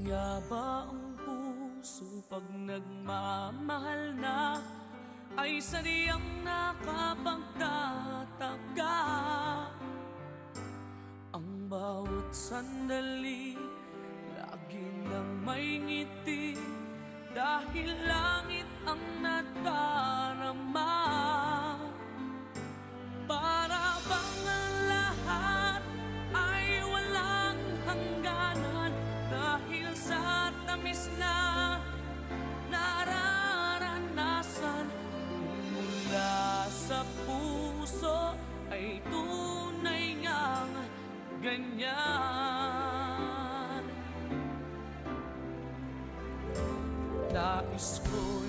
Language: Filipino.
Kaya ba ang puso pag nagmamahal na ay sadyang nakapagtataka? Ang bawat sandali lagi nang may ngiti, dahil langit ang nadarama. Para bang ang lahat ay walang hangganan, dahil sa tamis na nararanasan mula sa puso ay tunay ngang ganyan. Nais ko'y